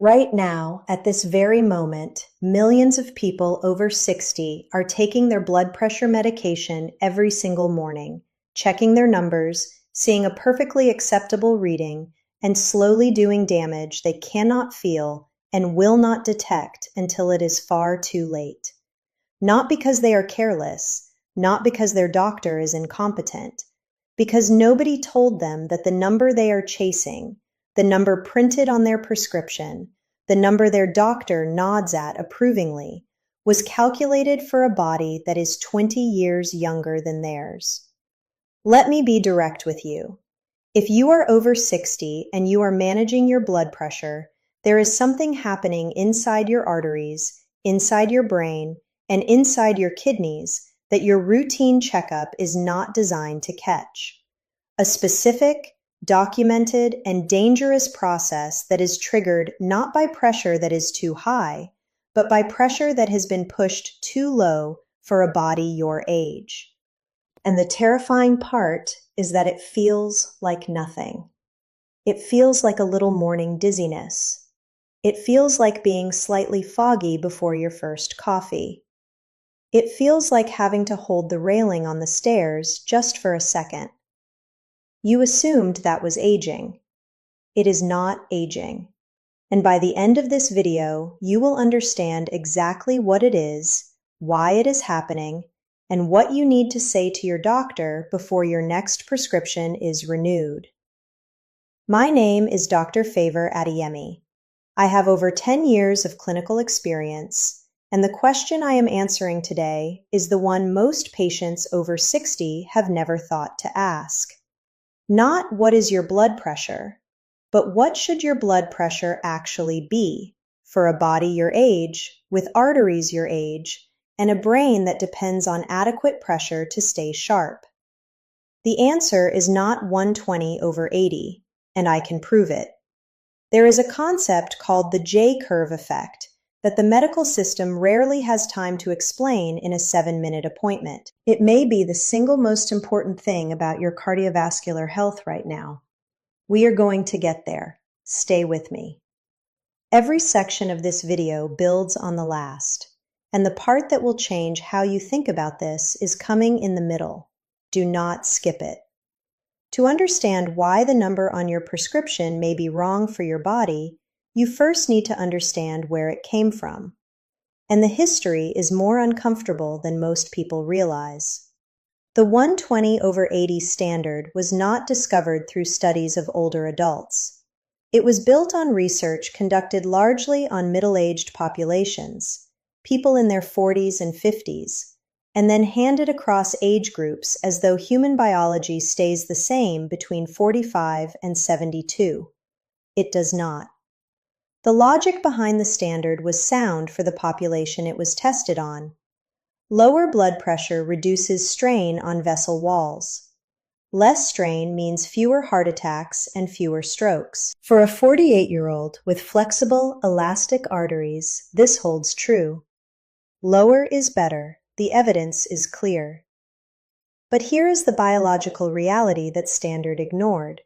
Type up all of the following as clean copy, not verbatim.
Right now, at this very moment, millions of people over 60 are taking their blood pressure medication every single morning, checking their numbers, seeing a perfectly acceptable reading, and slowly doing damage they cannot feel and will not detect until it is far too late. Not because they are careless, not because their doctor is incompetent, because nobody told them that the number they are chasing, the number printed on their prescription, the number their doctor nods at approvingly, was calculated for a body that is 20 years younger than theirs. Let me be direct with you. If you are over 60 and you are managing your blood pressure, there is something happening inside your arteries, inside your brain, and inside your kidneys that your routine checkup is not designed to catch. A specific, documented, and dangerous process that is triggered not by pressure that is too high, but by pressure that has been pushed too low for a body your age. And the terrifying part is that it feels like nothing. It feels like a little morning dizziness. It feels like being slightly foggy before your first coffee. It feels like having to hold the railing on the stairs just for a second. You assumed that was aging. It is not aging. And by the end of this video, you will understand exactly what it is, why it is happening, and what you need to say to your doctor before your next prescription is renewed. My name is Dr. Favor Adeyemi. I have over 10 years of clinical experience, and the question I am answering today is the one most patients over 60 have never thought to ask. Not what is your blood pressure, but what should your blood pressure actually be for a body your age, with arteries your age, and a brain that depends on adequate pressure to stay sharp? The answer is not 120/80, and I can prove it. There is a concept called the J-curve effect that the medical system rarely has time to explain in a 7-minute appointment. It may be the single most important thing about your cardiovascular health right now. We are going to get there. Stay with me. Every section of this video builds on the last, and the part that will change how you think about this is coming in the middle. Do not skip it. To understand why the number on your prescription may be wrong for your body, you first need to understand where it came from. And the history is more uncomfortable than most people realize. The 120/80 standard was not discovered through studies of older adults. It was built on research conducted largely on middle-aged populations, people in their 40s and 50s, and then handed across age groups as though human biology stays the same between 45 and 72. It does not. The logic behind the standard was sound for the population it was tested on. Lower blood pressure reduces strain on vessel walls. Less strain means fewer heart attacks and fewer strokes. For a 48-year-old with flexible, elastic arteries, this holds true. Lower is better. The evidence is clear. But here is the biological reality that standard ignored.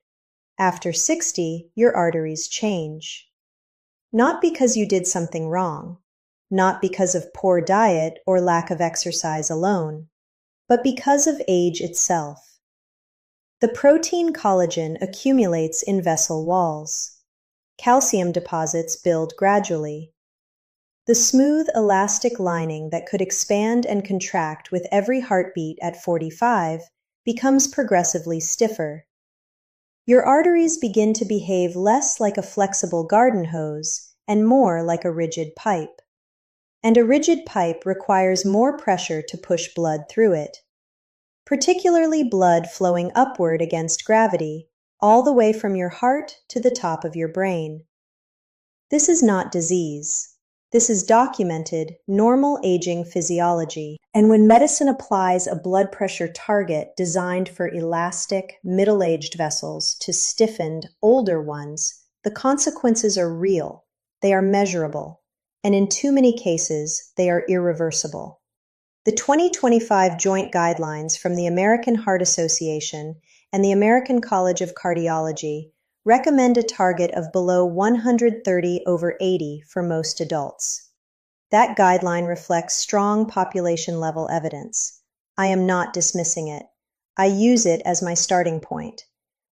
After 60, your arteries change. Not because you did something wrong, not because of poor diet or lack of exercise alone, but because of age itself. The protein collagen accumulates in vessel walls. Calcium deposits build gradually. The smooth, elastic lining that could expand and contract with every heartbeat at 45 becomes progressively stiffer. Your arteries begin to behave less like a flexible garden hose and more like a rigid pipe. And a rigid pipe requires more pressure to push blood through it, particularly blood flowing upward against gravity, all the way from your heart to the top of your brain. This is not disease. This is documented, normal aging physiology. And when medicine applies a blood pressure target designed for elastic, middle-aged vessels to stiffened, older ones, the consequences are real, they are measurable, and in too many cases, they are irreversible. The 2025 joint guidelines from the American Heart Association and the American College of Cardiology recommend a target of below 130/80 for most adults. That guideline reflects strong population-level evidence. I am not dismissing it. I use it as my starting point.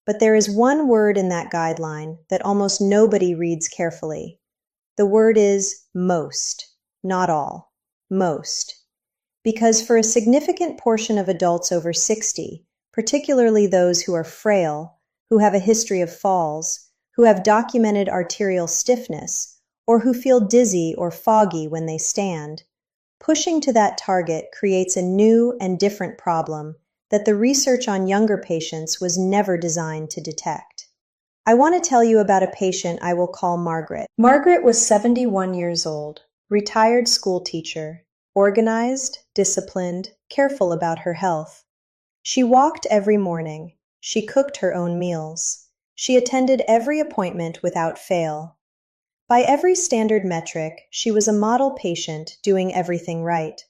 But there is one word in that guideline that almost nobody reads carefully. The word is most, not all. Most. Because for a significant portion of adults over 60, particularly those who are frail, who have a history of falls, who have documented arterial stiffness, or who feel dizzy or foggy when they stand, pushing to that target creates a new and different problem that the research on younger patients was never designed to detect. I want to tell you about a patient I will call Margaret. Margaret was 71 years old, retired school teacher, organized, disciplined, careful about her health. She walked every morning. She cooked her own meals. She attended every appointment without fail. By every standard metric, she was a model patient doing everything right.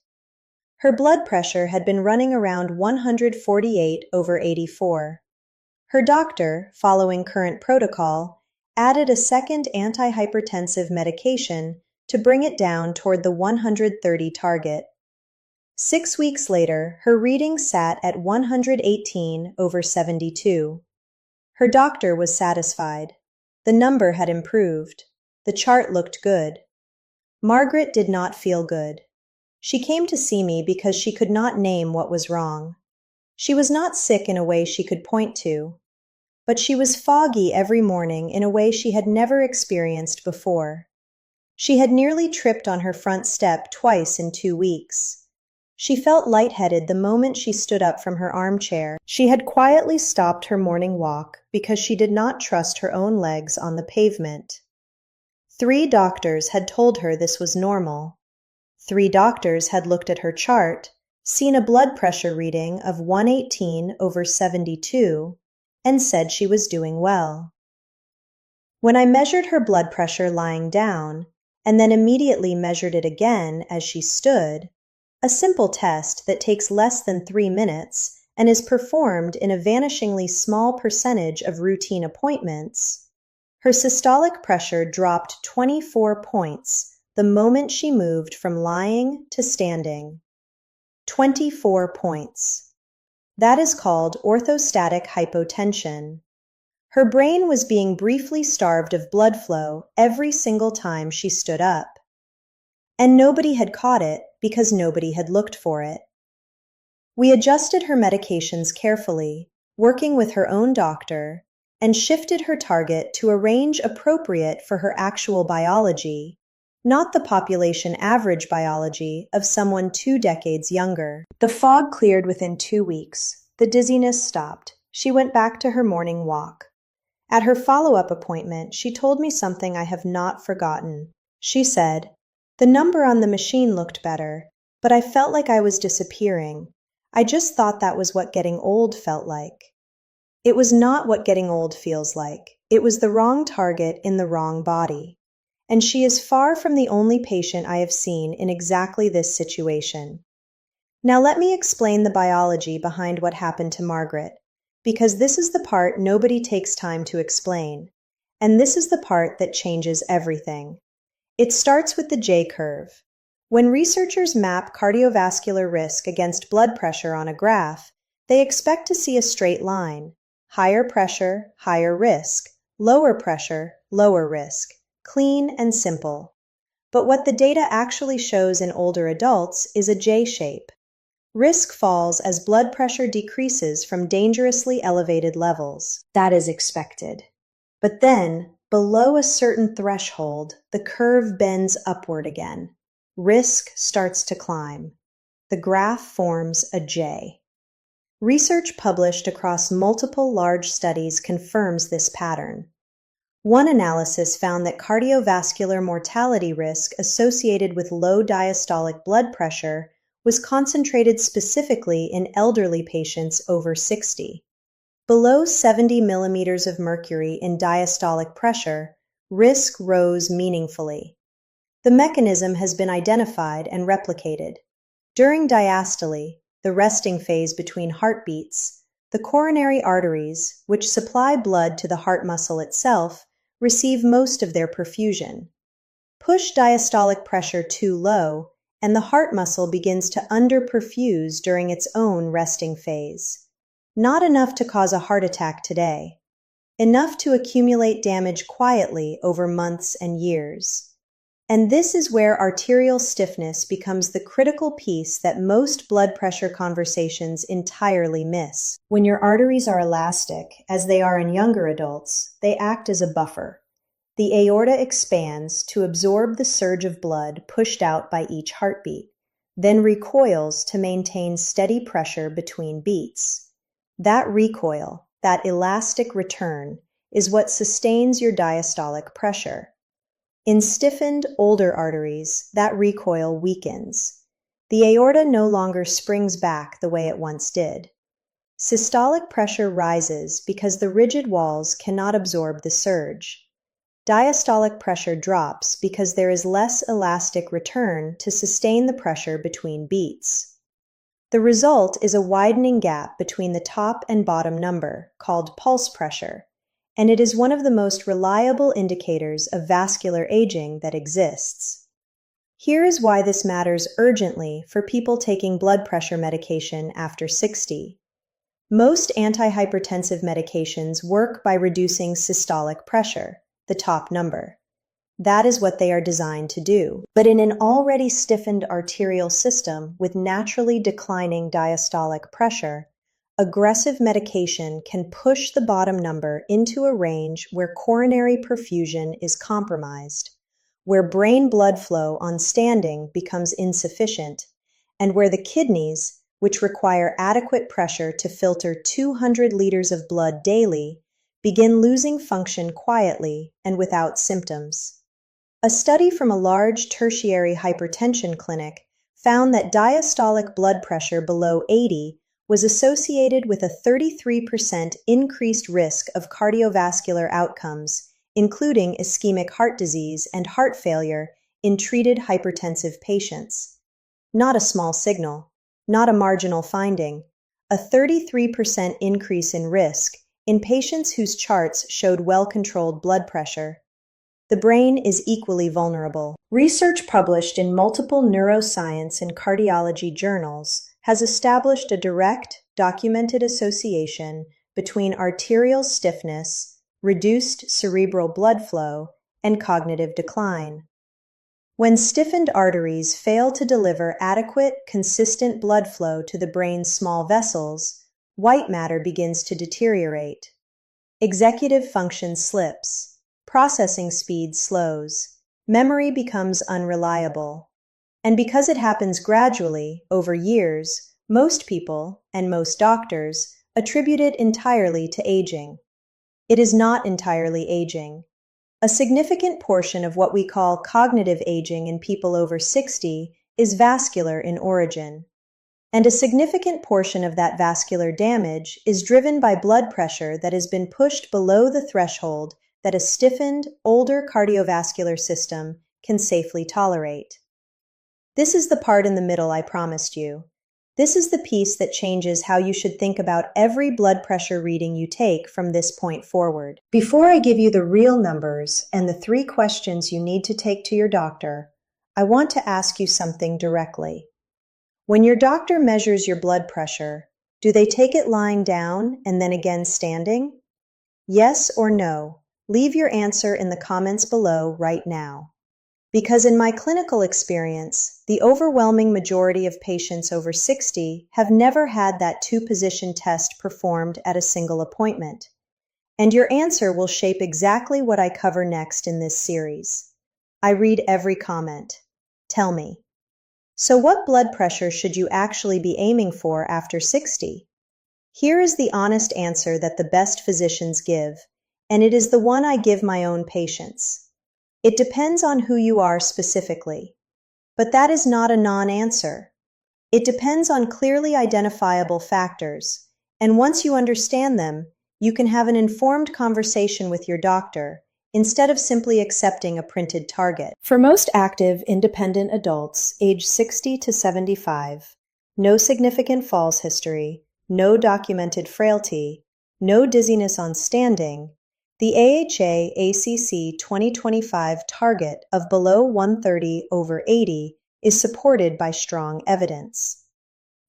Her blood pressure had been running around 148/84. Her doctor, following current protocol, added a second antihypertensive medication to bring it down toward the 130 target. 6 weeks later, her reading sat at 118/72. Her doctor was satisfied. The number had improved. The chart looked good. Margaret did not feel good. She came to see me because she could not name what was wrong. She was not sick in a way she could point to, but she was foggy every morning in a way she had never experienced before. She had nearly tripped on her front step twice in 2 weeks. She felt lightheaded the moment she stood up from her armchair. She had quietly stopped her morning walk because she did not trust her own legs on the pavement. 3 doctors had told her this was normal. 3 doctors had looked at her chart, seen a blood pressure reading of 118/72, and said she was doing well. When I measured her blood pressure lying down, and then immediately measured it again as she stood, a simple test that takes less than 3 minutes and is performed in a vanishingly small percentage of routine appointments, her systolic pressure dropped 24 points the moment she moved from lying to standing. 24 points. That is called orthostatic hypotension. Her brain was being briefly starved of blood flow every single time she stood up. And nobody had caught it because nobody had looked for it. We adjusted her medications carefully, working with her own doctor, and shifted her target to a range appropriate for her actual biology, not the population average biology of someone 2 decades younger. The fog cleared within 2 weeks. The dizziness stopped. She went back to her morning walk. At her follow-up appointment, she told me something I have not forgotten. She said, "The number on the machine looked better, but I felt like I was disappearing. I just thought that was what getting old felt like." It was not what getting old feels like. It was the wrong target in the wrong body. And she is far from the only patient I have seen in exactly this situation. Now let me explain the biology behind what happened to Margaret, because this is the part nobody takes time to explain, and this is the part that changes everything. It starts with the J-curve. When researchers map cardiovascular risk against blood pressure on a graph, they expect to see a straight line. Higher pressure, higher risk. Lower pressure, lower risk. Clean and simple. But what the data actually shows in older adults is a J-shape. Risk falls as blood pressure decreases from dangerously elevated levels. That is expected. But then, below a certain threshold, the curve bends upward again. Risk starts to climb. The graph forms a J. Research published across multiple large studies confirms this pattern. One analysis found that cardiovascular mortality risk associated with low diastolic blood pressure was concentrated specifically in elderly patients over 60. Below 70 millimeters of mercury in diastolic pressure, risk rose meaningfully. The mechanism has been identified and replicated. During diastole, the resting phase between heartbeats, The coronary arteries, which supply blood to the heart muscle itself, receive most of their perfusion. Push diastolic pressure too low, and the heart muscle begins to underperfuse during its own resting phase. Not enough to cause a heart attack today. Enough to accumulate damage quietly over months and years. And this is where arterial stiffness becomes the critical piece that most blood pressure conversations entirely miss. When your arteries are elastic, as they are in younger adults, they act as a buffer. The aorta expands to absorb the surge of blood pushed out by each heartbeat, then recoils to maintain steady pressure between beats. That recoil, that elastic return, is what sustains your diastolic pressure. In stiffened, older arteries, that recoil weakens. The aorta no longer springs back the way it once did. Systolic pressure rises because the rigid walls cannot absorb the surge. Diastolic pressure drops because there is less elastic return to sustain the pressure between beats. The result is a widening gap between the top and bottom number, called pulse pressure, and it is one of the most reliable indicators of vascular aging that exists. Here is why this matters urgently for people taking blood pressure medication after 60. Most antihypertensive medications work by reducing systolic pressure, the top number. That is what they are designed to do. But in an already stiffened arterial system with naturally declining diastolic pressure, aggressive medication can push the bottom number into a range where coronary perfusion is compromised, where brain blood flow on standing becomes insufficient, and where the kidneys, which require adequate pressure to filter 200 liters of blood daily, begin losing function quietly and without symptoms. A study from a large tertiary hypertension clinic found that diastolic blood pressure below 80 was associated with a 33% increased risk of cardiovascular outcomes, including ischemic heart disease and heart failure in treated hypertensive patients. Not a small signal, not a marginal finding, a 33% increase in risk in patients whose charts showed well-controlled blood pressure. The brain is equally vulnerable. Research published in multiple neuroscience and cardiology journals has established a direct, documented association between arterial stiffness, reduced cerebral blood flow, and cognitive decline. When stiffened arteries fail to deliver adequate, consistent blood flow to the brain's small vessels, white matter begins to deteriorate. Executive function slips. Processing speed slows. Memory becomes unreliable. And because it happens gradually, over years, most people, and most doctors, attribute it entirely to aging. It is not entirely aging. A significant portion of what we call cognitive aging in people over 60 is vascular in origin. And a significant portion of that vascular damage is driven by blood pressure that has been pushed below the threshold that a stiffened, older cardiovascular system can safely tolerate. This is the part in the middle I promised you. This is the piece that changes how you should think about every blood pressure reading you take from this point forward. Before I give you the real numbers and the 3 questions you need to take to your doctor, I want to ask you something directly. When your doctor measures your blood pressure, do they take it lying down and then again standing? Yes or no? Leave your answer in the comments below right now. Because in my clinical experience, the overwhelming majority of patients over 60 have never had that 2-position test performed at a single appointment. And your answer will shape exactly what I cover next in this series. I read every comment. Tell me. So what blood pressure should you actually be aiming for after 60? Here is the honest answer that the best physicians give, and it is the one I give my own patients. It depends on who you are specifically. But that is not a non-answer. It depends on clearly identifiable factors, and once you understand them, you can have an informed conversation with your doctor instead of simply accepting a printed target. For most active, independent adults, age 60 to 75, no significant falls history, no documented frailty, no dizziness on standing, the AHA-ACC 2025 target of below 130/80 is supported by strong evidence.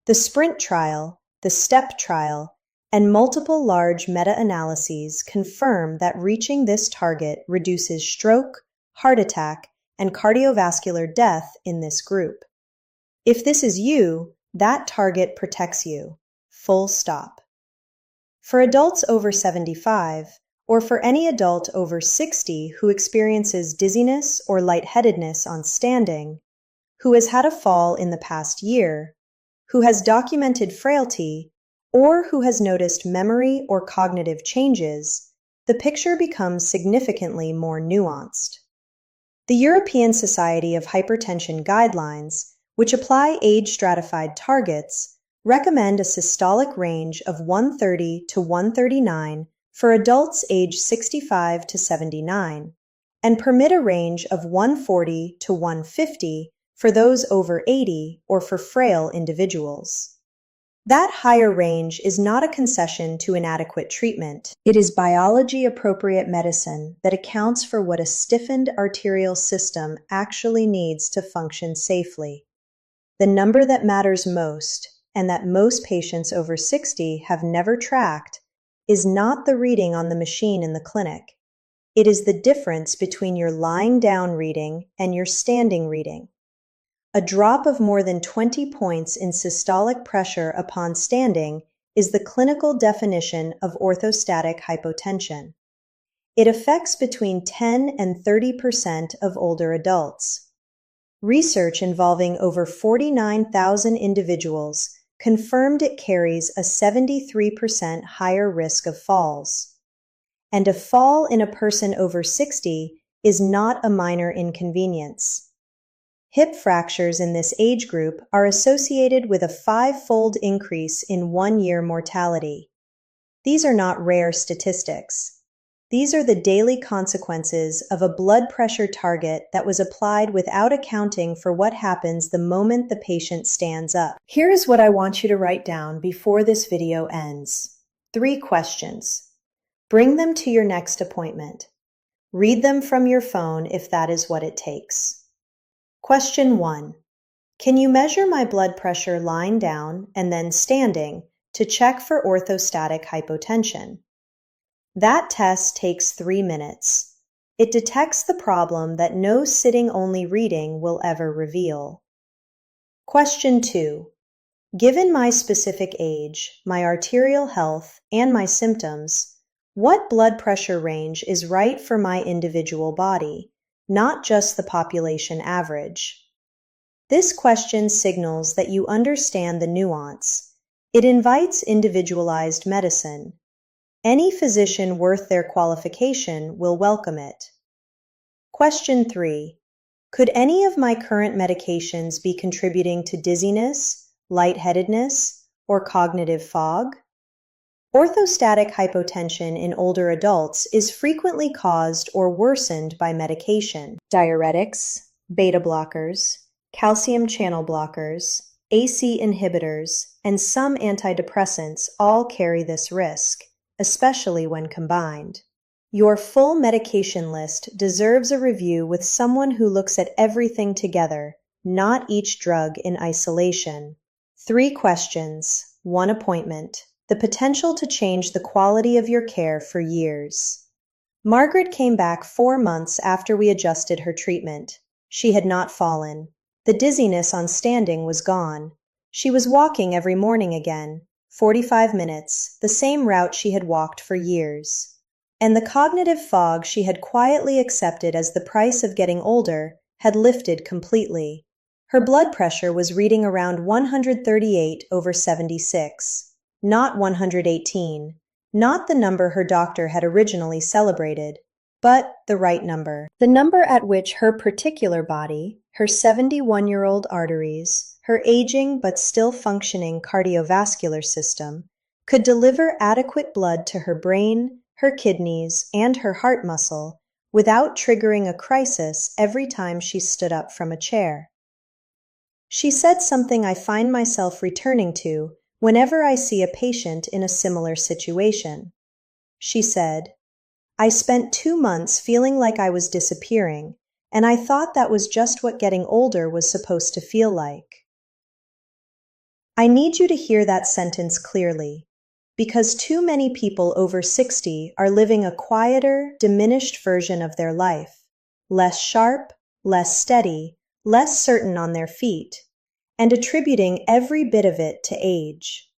The SPRINT trial, the STEP trial, and multiple large meta-analyses confirm that reaching this target reduces stroke, heart attack, and cardiovascular death in this group. If this is you, that target protects you. Full stop. For adults over 75, or for any adult over 60 who experiences dizziness or lightheadedness on standing, who has had a fall in the past year, who has documented frailty, or who has noticed memory or cognitive changes, the picture becomes significantly more nuanced. The European Society of Hypertension guidelines, which apply age-stratified targets, recommend a systolic range of 130 to 139 for adults aged 65 to 79, and permit a range of 140 to 150 for those over 80 or for frail individuals. That higher range is not a concession to inadequate treatment. It is biology-appropriate medicine that accounts for what a stiffened arterial system actually needs to function safely. The number that matters most, and that most patients over 60 have never tracked, is not the reading on the machine in the clinic. It is the difference between your lying down reading and your standing reading. A drop of more than 20 points in systolic pressure upon standing is the clinical definition of orthostatic hypotension. It affects between 10 and 30% of older adults. Research involving over 49,000 individuals confirmed it carries a 73% higher risk of falls. And a fall in a person over 60 is not a minor inconvenience. Hip fractures in this age group are associated with a 5-fold increase in 1-year mortality. These are not rare statistics. These are the daily consequences of a blood pressure target that was applied without accounting for what happens the moment the patient stands up. Here is what I want you to write down before this video ends. 3 questions. Bring them to your next appointment. Read them from your phone if that is what it takes. Question 1. Can you measure my blood pressure lying down and then standing to check for orthostatic hypotension? That test takes 3 minutes. It detects the problem that no sitting-only reading will ever reveal. Question 2. Given my specific age, my arterial health, and my symptoms, what blood pressure range is right for my individual body, not just the population average? This question signals that you understand the nuance. It invites individualized medicine. Any physician worth their qualification will welcome it. Question 3. Could any of my current medications be contributing to dizziness, lightheadedness, or cognitive fog? Orthostatic hypotension in older adults is frequently caused or worsened by medication. Diuretics, beta blockers, calcium channel blockers, AC inhibitors, and some antidepressants all carry this risk, especially when combined. Your full medication list deserves a review with someone who looks at everything together, not each drug in isolation. 3 questions, 1 appointment. The potential to change the quality of your care for years. Margaret came back 4 months after we adjusted her treatment. She had not fallen. The dizziness on standing was gone. She was walking every morning again, 45 minutes, the same route she had walked for years. And the cognitive fog she had quietly accepted as the price of getting older had lifted completely. Her blood pressure was reading around 138/76. Not 118, not the number her doctor had originally celebrated, but the right number. The number at which her particular body, her 71-year-old arteries, her aging but still functioning cardiovascular system, could deliver adequate blood to her brain, her kidneys, and her heart muscle without triggering a crisis every time she stood up from a chair. She said something I find myself returning to whenever I see a patient in a similar situation. She said, "I spent 2 months feeling like I was disappearing, and I thought that was just what getting older was supposed to feel like." I need you to hear that sentence clearly, because too many people over 60 are living a quieter, diminished version of their life, less sharp, less steady, less certain on their feet, and attributing every bit of it to age.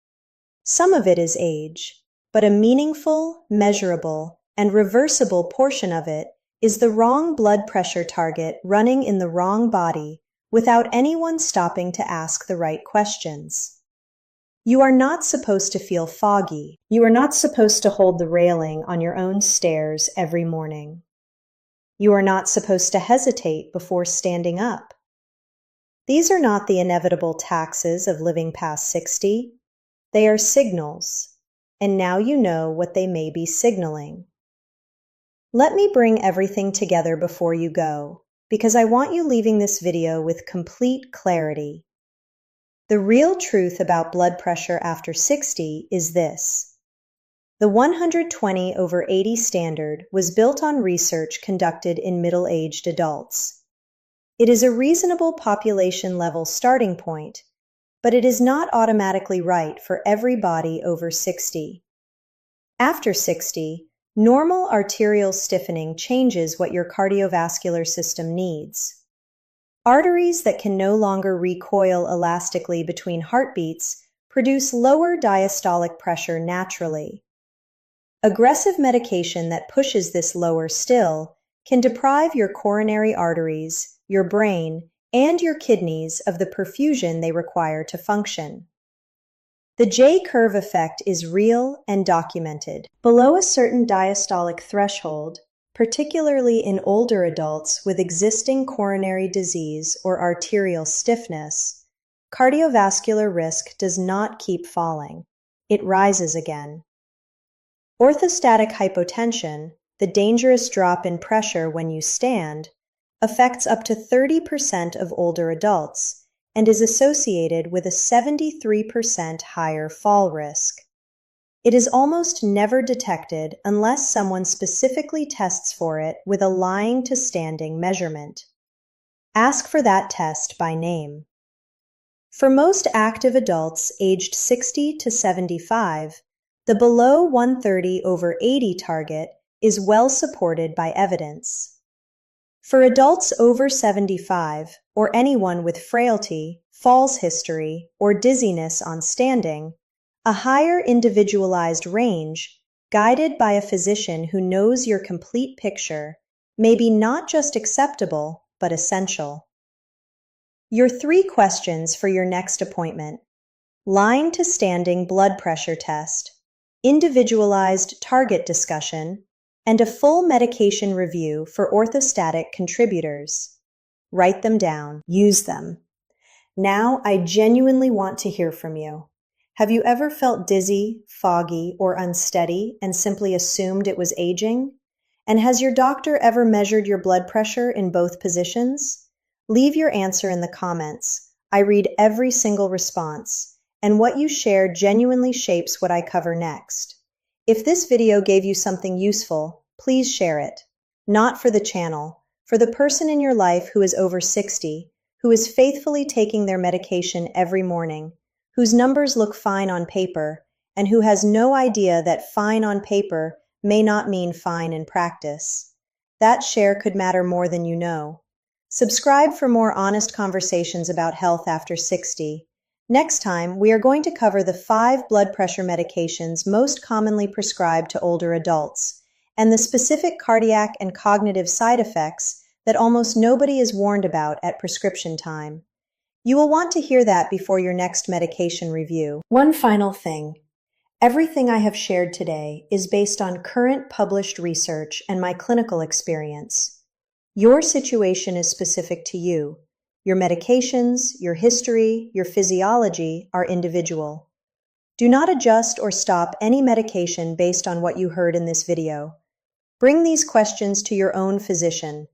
Some of it is age, but a meaningful, measurable, and reversible portion of it is the wrong blood pressure target running in the wrong body without anyone stopping to ask the right questions. You are not supposed to feel foggy. You are not supposed to hold the railing on your own stairs every morning. You are not supposed to hesitate before standing up. These are not the inevitable taxes of living past 60. They are signals, and now you know what they may be signaling. Let me bring everything together before you go, because I want you leaving this video with complete clarity. The real truth about blood pressure after 60 is this. The 120/80 standard was built on research conducted in middle-aged adults. It is a reasonable population level starting point, but it is not automatically right for everybody over 60. After 60, normal arterial stiffening changes what your cardiovascular system needs. Arteries that can no longer recoil elastically between heartbeats produce lower diastolic pressure naturally. Aggressive medication that pushes this lower still can deprive your coronary arteries, your brain, and your kidneys of the perfusion they require to function. The J-curve effect is real and documented. Below a certain diastolic threshold, particularly in older adults with existing coronary disease or arterial stiffness, cardiovascular risk does not keep falling. It rises again. Orthostatic hypotension, the dangerous drop in pressure when you stand, affects up to 30% of older adults and is associated with a 73% higher fall risk. It is almost never detected unless someone specifically tests for it with a lying to standing measurement. Ask for that test by name. For most active adults aged 60 to 75, the below 130/80 target is well supported by evidence. For adults over 75, or anyone with frailty, falls history, or dizziness on standing, a higher individualized range, guided by a physician who knows your complete picture, may be not just acceptable, but essential. Your 3 questions for your next appointment: line to standing blood pressure test, individualized target discussion, and a full medication review for orthostatic contributors. Write them down. Use them. Now, I genuinely want to hear from you. Have you ever felt dizzy, foggy, or unsteady and simply assumed it was aging? And has your doctor ever measured your blood pressure in both positions? Leave your answer in the comments. I read every single response, and what you share genuinely shapes what I cover next. If this video gave you something useful, please share it. Not for the channel, for the person in your life who is over 60, who is faithfully taking their medication every morning, whose numbers look fine on paper, and who has no idea that fine on paper may not mean fine in practice. That share could matter more than you know. Subscribe for more honest conversations about health after 60. Next time, we are going to cover the 5 blood pressure medications most commonly prescribed to older adults, and the specific cardiac and cognitive side effects that almost nobody is warned about at prescription time. You will want to hear that before your next medication review. One final thing. Everything I have shared today is based on current published research and my clinical experience. Your situation is specific to you. Your medications, your history, your physiology are individual. Do not adjust or stop any medication based on what you heard in this video. Bring these questions to your own physician.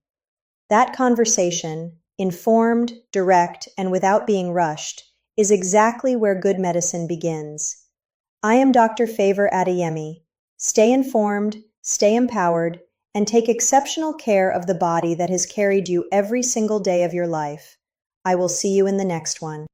That conversation, informed, direct, and without being rushed, is exactly where good medicine begins. I am Dr. Favor Adeyemi. Stay informed, stay empowered, and take exceptional care of the body that has carried you every single day of your life. I will see you in the next one.